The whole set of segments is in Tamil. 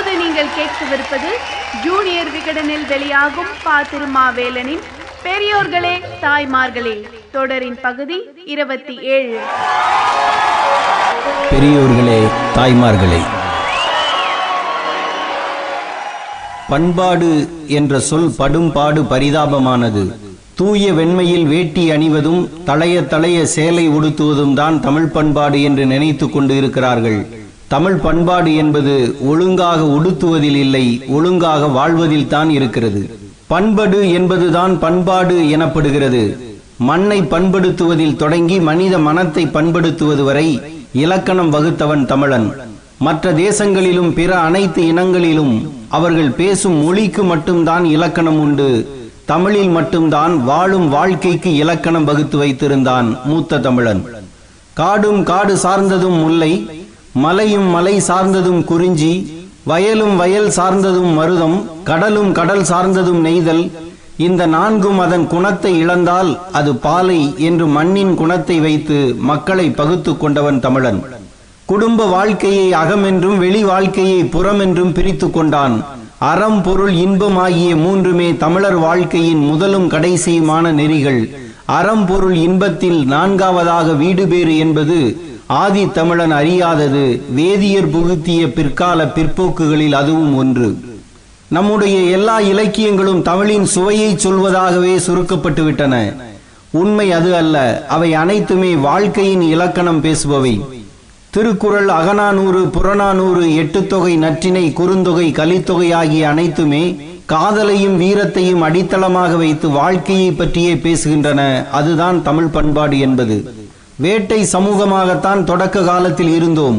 இப்போது நீங்கள் கேட்கவிருப்பது ஜூனியர் விகடனில் வெளியாகும் பா. திருமாவேலனின் பெரியோர்களே தாய்மார்களே தொடரின் பகுதி 27. பெரியோர்களே தாய்மார்களே. பண்பாடு என்ற சொல் படும்பாடு பரிதாபமானது. தூய வெண்மையில் வேட்டி அணிவதும் தளைய தளைய சேலை உடுத்துவதும் தான் தமிழ் பண்பாடு என்று நினைத்து கொண்டு இருக்கிறார்கள். தமிழ் பண்பாடு என்பது ஒழுங்காக உடுத்துவதில் இல்லை, ஒழுங்காக வாழ்வதில் தான் இருக்கிறது. பண்படு என்பதுதான் பண்பாடு எனப்படுகிறது. மண்ணை பண்படுத்துவதில் தொடங்கி மனித மனத்தை பண்படுத்துவது வரை இலக்கணம் வகுத்தவன் தமிழன். மற்ற தேசங்களிலும் பிற அனைத்து இனங்களிலும் அவர்கள் பேசும் மொழிக்கு மட்டும்தான் இலக்கணம் உண்டு. தமிழில் மட்டும்தான் வாழும் வாழ்க்கைக்கு இலக்கணம் வகுத்து வைத்திருந்தான் மூத்த தமிழன். காடும் காடு சார்ந்ததும் முல்லை, மலையும் மலை சார்ந்ததும் குறிஞ்சி, வயலும் வயல் சார்ந்ததும் மருதம், கடலும் கடல் சார்ந்ததும் நெய்தல். இந்த நான்கும் அதன் குணத்தை இழந்தால் அது பாலை என்று மண்ணின் குணத்தை வைத்து மக்களை பகுத்து கொண்டவன் தமிழன். குடும்ப வாழ்க்கையை அகமென்றும் வெளி வாழ்க்கையை புறமென்றும் பிரித்து கொண்டான். அறம் பொருள் இன்பம் ஆகிய மூன்றுமே தமிழர் வாழ்க்கையின் முதலும் கடைசியுமான நெறிகள். அறம் பொருள் இன்பத்தில் நான்காவதாக வீடு பேறு என்பது ஆதி தமிழன் அறியாதது. வேதியர் புகுத்திய பிற்கால பிற்போக்குகளில் அதுவும் ஒன்று. நம்முடைய எல்லா இலக்கியங்களும் தமிழின் சுவையை சொல்வதாகவே சுருக்கப்பட்டு விட்டன. உண்மை அது அல்ல. அவை அனைத்துமே வாழ்க்கையின் இலக்கணம் பேசுபவை. திருக்குறள், அகநானூறு, புறநானூறு, எட்டுத்தொகை, நற்றிணை, குறுந்தொகை, கலித்தொகை ஆகிய அனைத்துமே காதலையும் வீரத்தையும் அடித்தளமாக வைத்து வாழ்க்கையை பற்றியே பேசுகின்றன. அதுதான் தமிழ் பண்பாடு என்பது. வேட்டை சமூகமாகத்தான் தொடக்க காலத்தில் இருந்தோம்.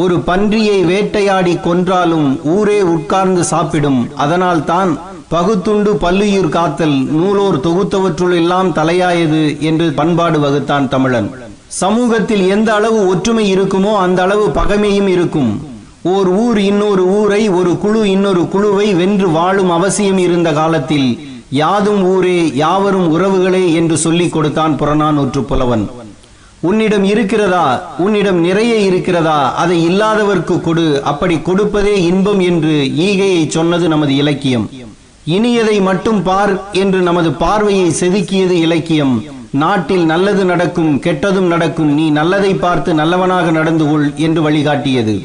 ஒரு பன்றியை வேட்டையாடி கொன்றாலும் ஊரே உட்கார்ந்து சாப்பிடும். அதனால் தான் பகுத்துண்டு பல்லுயிர் காத்தல் நூலோர் தொகுத்தவற்றுள் எல்லாம் தலையாயது என்று பண்பாடு வகுத்தான் தமிழன். சமூகத்தில் எந்த அளவு ஒற்றுமை இருக்குமோ அந்த அளவு பகைமையும் இருக்கும். ஓர் ஊர் இன்னொரு ஊரை, ஒரு குழு இன்னொரு குழுவை வென்று வாழும் அவசியம் இருந்த காலத்தில் யாதும் ஊரே யாவரும் உறவுகளே என்று சொல்லிக் கொடுத்தான் புறநானூற்று புலவன். உன்னிடம் இருக்கிறதா, உன்னிடம் நிறைய இருக்கிறதா, அதை இல்லாதவர்க்கு கொடு, அப்படி கொடுப்பதே இன்பம் என்று ஈகையை சொன்னது நமது இலக்கியம். இனியதை மட்டும் பார் என்று நமது பார்வையை செதுக்கியது இலக்கியம். நாட்டில் நல்லது நடக்கும், கெட்டதும் நடக்கும், நீ நல்லதை பார்த்து நல்லவனாக நடந்து கொள் என்று வழிகாட்டியது.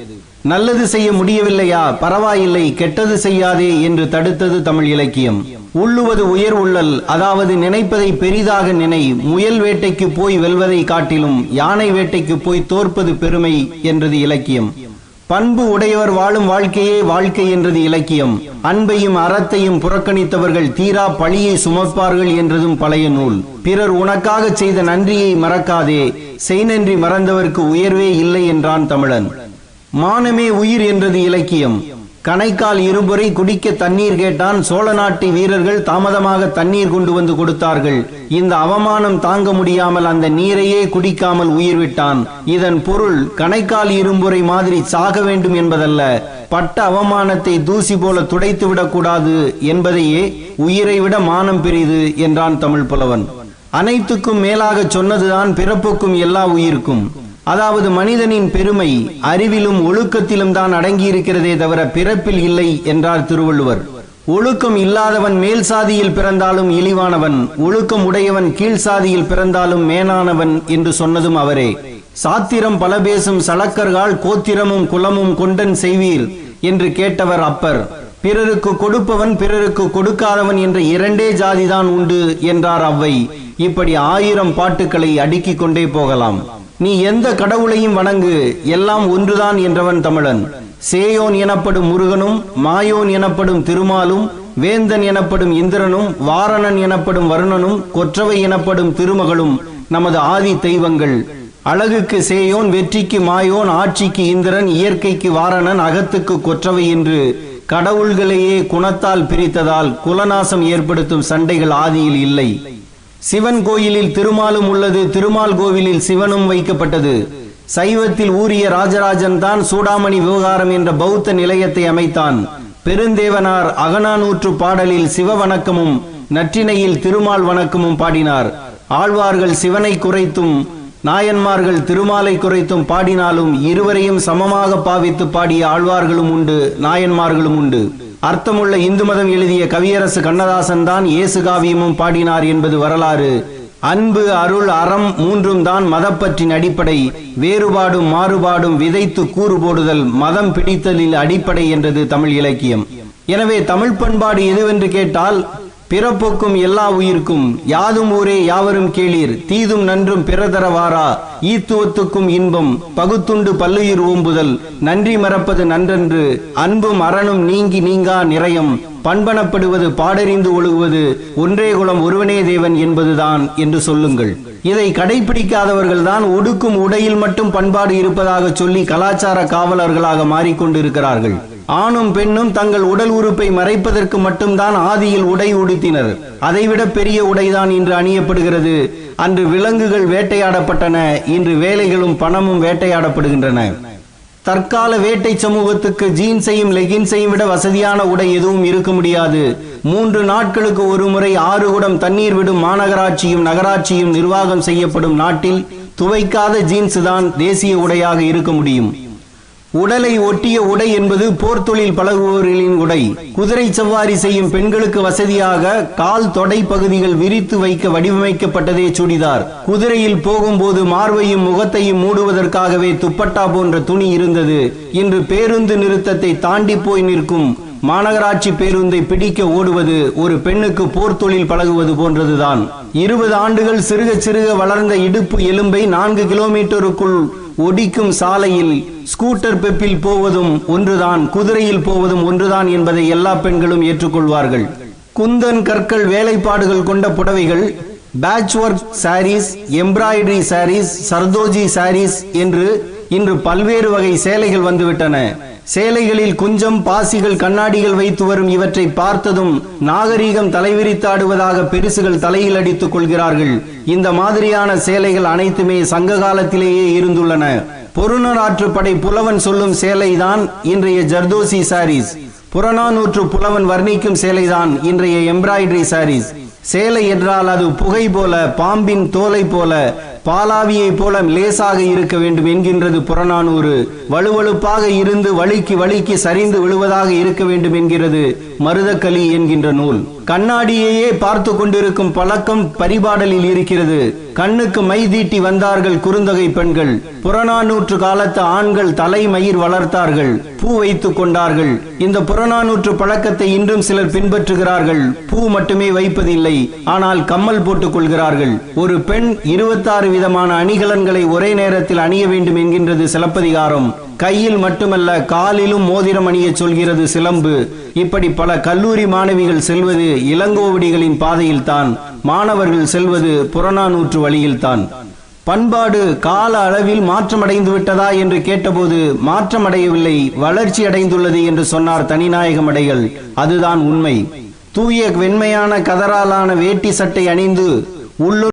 நல்லது செய்ய முடியவில்லையா, பரவாயில்லை, கெட்டது செய்யாதே என்று தடுத்தது தமிழ் இலக்கியம். உள்ளுவது உயர் உள்ளல், அதாவது நினைப்பதை பெரிதாக நினை. முயல் வேட்டைக்கு போய் வெல்வதை காட்டிலும் யானை வேட்டைக்கு போய் தோற்பது பெருமை என்றது இலக்கியம். பண்பு உடையவர் வாழும் வாழ்க்கையே வாழ்க்கை என்றது இலக்கியம். அன்பையும் அறத்தையும் புறக்கணித்தவர்கள் தீரா பழியை சுமப்பார்கள் என்றதும் பழைய நூல். பிறர் உனக்காக செய்த நன்றியை மறக்காதே, செய் நன்றி மறந்தவர்க்கு உயர்வே இல்லை என்றான் தமிழன். மானமே உயிர் என்றது இலக்கியம். கணைக்கால் இருமுறை குடிக்க தண்ணீர் கேட்டான். சோழ நாட்டு வீரர்கள் தாமதமாக தண்ணீர் கொண்டு வந்து கொடுத்தார்கள். இந்த அவமானம் தாங்க முடியாமல் அந்த நீரையே குடிக்காமல் உயிர் விட்டான். இதன் பொருள் கணைக்கால் இருமுறை மாதிரி சாக வேண்டும் என்பதல்ல, பட்ட அவமானத்தை தூசி போல துடைத்து விடக்கூடாது என்பதையே உயிரை விட மானம் பெரிது என்றான் தமிழ் புலவன். அனைத்துக்கும் மேலாக சொன்னதுதான் பிறப்புக்கும் எல்லா உயிருக்கும். அதாவது மனிதனின் பெருமை அறிவிலும் ஒழுக்கத்திலும் தான் அடங்கியிருக்கிறதே தவிர பிறப்பில் இல்லை என்றார் திருவள்ளுவர். ஒழுக்கம் இல்லாதவன் மேல் சாதியில் பிறந்தாலும் இழிவானவன், ஒழுக்கம் உடையவன் கீழ் சாதியில் பிறந்தாலும் மேலானவன் என்று சொன்னதும் அவரே. சாத்திரம் பல பேசும் சளக்கர்கள் கோத்திரமும் குலமும் கொண்டன் செய்வீர் என்று கேட்டவர் அப்பர். பிறருக்கு கொடுப்பவன் பிறருக்கு கொடுக்காதவன் என்ற இரண்டே ஜாதிதான் உண்டு என்றார் அவ்வை. இப்படி 1000 பாட்டுக்களை அடுக்கிக் கொண்டே போகலாம். நீ எந்த கடவுளையும் வணங்கு, எல்லாம் ஒன்றுதான் என்றவன் தமிழன். சேயோன் எனப்படும் முருகனும், மாயோன் எனப்படும் திருமாலும், வேந்தன் எனப்படும் இந்திரனும், வாரணன் எனப்படும் வருணனும், கொற்றவை எனப்படும் திருமகளும் நமது ஆதி தெய்வங்கள். அழகுக்கு சேயோன், வெற்றிக்கு மாயோன், ஆட்சிக்கு இந்திரன், இயற்கைக்கு வாரணன், அகத்துக்கு கொற்றவை என்று கடவுள்களையே குணத்தால் பிரித்ததால் குலநாசம் ஏற்படுத்தும் சண்டைகள் ஆதியில் இல்லை. சிவன் கோயிலில் திருமாலும் உள்ளது, திருமால் கோவிலில் சிவனும் வைக்கப்பட்டது. சைவத்தில் ஊறிய ராஜராஜன் தான் சூடாமணி விவகாரம் என்ற பௌத்த நிலையத்தை அமைத்தான். பெருந்தேவனார் அகநானூற்று பாடலில் சிவ வணக்கமும் நற்றிணையில் திருமால் வணக்கமும் பாடினார். ஆழ்வார்கள் சிவனை குறைத்தும் நாயன்மார்கள் திருமாலை குறைத்தும் பாடினாலும் இருவரையும் சமமாக பாவித்து பாடிய ஆழ்வார்களும் உண்டு, நாயன்மார்களும் உண்டு. அர்த்தமுள்ள இந்து மதம் எழுதிய கவியரசு கண்ணதாசன் தான் இயேசு காவியமும் பாடினார் என்பது வரலாறு. அன்பு, அருள், அறம் மூன்றும் தான் மதப்பற்றின் அடிப்படை. வேறுபாடும் மாறுபாடும் விதைத்து கூறு போடுதல் மதம் பிடித்தலில் அடிப்படை என்றது தமிழ் இலக்கியம். எனவே தமிழ் பண்பாடு எதுவென்று கேட்டால், பிறப்பொக்கும் எல்லா உயிர்க்கும் யாதும் ஊரே யாவரும் கேளீர், தீதும் நன்றும் பிறதரவாரா, ஈத்துவத்துக்கும் இன்பம் பகுத்துண்டு பல்லுயிர் ஓம்புதல், நன்றி மறப்பது நன்றன்று, அன்பும் அறனும் நீங்கி நீங்கா நிறையம், பண்பனப்படுவது பாடறிந்து ஒழுகுவது, ஒன்றே குலம் ஒருவனே தேவன் என்பதுதான் என்று சொல்லுங்கள். இதை கடைபிடிக்காதவர்கள் தான் உடுக்கும் உடையில் மட்டும் பண்பாடு இருப்பதாக சொல்லி கலாச்சார காவலர்களாக மாறிக்கொண்டிருக்கிறார்கள். ஆணும் பெண்ணும் தங்கள் உடல் உறுப்பை மறைப்பதற்கு மட்டும்தான் ஆதியில் உடை உடுத்தினர். அதைவிட பெரிய உடைதான் இன்று அணியப்படுகிறது. அன்று விலங்குகள் வேட்டையாடப்பட்டன, இன்று வேலைகளும் பணமும் வேட்டையாடப்படுகின்றன. தற்கால வேட்டை சமூகத்துக்கு ஜீன்ஸையும் லெகின்ஸையும் விட வசதியான உடை எதுவும் இருக்க முடியாது. 3 நாட்களுக்கு ஒரு முறை 6 குடம் தண்ணீர் விடும் மாநகராட்சியும் நகராட்சியும் நிர்வாகம் செய்யப்படும் நாட்டில் துவைக்காத ஜீன்ஸ் தான் தேசிய உடையாக இருக்க முடியும். உடலை ஒட்டிய உடை என்பது போர் தொழில் பழகுவோர்களின் உடை. குதிரை சவாரி செய்யும் பெண்களுக்கு வசதியாக கால் தொடை பகுதிகள் விரித்து வைக்க வடிவமைக்கப்பட்டதே சுடிதார். குதிரையில் போகும்போது மார்பையும் முகத்தையும் மூடுவதற்காகவே துப்பட்டா போன்ற துணி இருந்தது. இன்று பேருந்து நிறுத்தத்தை தாண்டி போய் நிற்கும் மாநகராட்சி பேருந்தை பிடிக்க ஓடுவது ஒரு பெண்ணுக்கு போர் தொழில் பழகுவது போன்றதுதான். 20 ஆண்டுகள் சிறுக சிறுக வளர்ந்த இடுப்பு எலும்பை 4 கிலோமீட்டருக்குள் ஒடிக்கும் சாலையில் ஸ்கூட்டர் பெப்பில் போவதும் ஒன்றுதான், குதிரையில் போவதும் ஒன்றுதான் என்பதை எல்லா பெண்களும் ஏற்றுக்கொள்வார்கள். குந்தன் கற்கள் வேலைப்பாடுகள் கொண்ட புடவைகள், patch work saris, embroidery saris, zardozi saris என்று இன்று பல்வேறு வகை சேலைகள் வந்துவிட்டன. சேலைகளில் குஞ்சம், பாசிகள், கண்ணாடிகள் வைத்து வரும் இவற்றை பார்த்ததும் நாகரீகம் தலைவிரித்தாடுவதாக பெருசுகள் தலையில் அடித்துக் கொள்கிறார்கள். இந்த மாதிரியான சேலைகள் அனைத்துமே சங்க காலத்திலேயே இருந்துள்ளன. பொருநராற்றுப்படை புலவன் சொல்லும் சேலைதான் இன்றைய ஜர்தோசி சாரீஸ். புறநானூற்று புலவன் வர்ணிக்கும் சேலைதான் இன்றைய எம்ப்ராய்டரி சாரீஸ். சேலை என்றால் அது புகை போல, பாம்பின் தோலை போல, பாலாவியை போல லேசாக இருக்க வேண்டும் என்கின்றது புறநானூறு. வலுவழுப்பாக இருந்து வழுக்கி வழுக்கி சரிந்து விழுவதாக இருக்க வேண்டும் என்கிறது மருதக்கலி என்கின்ற நூல். கண்ணாடியையே பார்த்து கொண்டிருக்கும் பழக்கம் பரிபாடலில் இருக்கிறது. கண்ணுக்கு மை தீட்டி வந்தார்கள் குறுந்தொகை பெண்கள். புறநானூற்று காலத்து ஆண்கள் தலை மயிர் வளர்த்தார்கள், பூ வைத்துக் கொண்டார்கள். இந்த புறநானூற்று பழக்கத்தை இன்றும் சிலர் பின்பற்றுகிறார்கள். பூ மட்டுமே வைப்பதில்லை, ஆனால் கம்மல் போட்டுக் கொள்கிறார்கள். ஒரு பெண் 26 விதமான அணிகலன்களை ஒரே நேரத்தில் அணிய வேண்டும் என்கின்றது சிலப்பதிகாரம். கையில் மட்டுமல்ல, காலிலும் மோதிரம் அணிய சொல்கிறது சிலம்பு. இப்படி பல கல்லூரி மாணவிகள் செல்வது இளங்கோவடிகளின் பாதையில் தான், மாணவர்கள் செல்வது புறநானூற்று வழியில்தான். பண்பாடு கால அளவில் மாற்றமடைந்து விட்டதா என்று கேட்டபோது மாற்றமடையவில்லை, வளர்ச்சி அடைந்துள்ளது என்று சொன்னார் தனிநாயகம் அடைகள். அதுதான் உண்மை. தூய வெண்மையான கதராலான வேட்டி சட்டை அணிந்து உள்ளூர்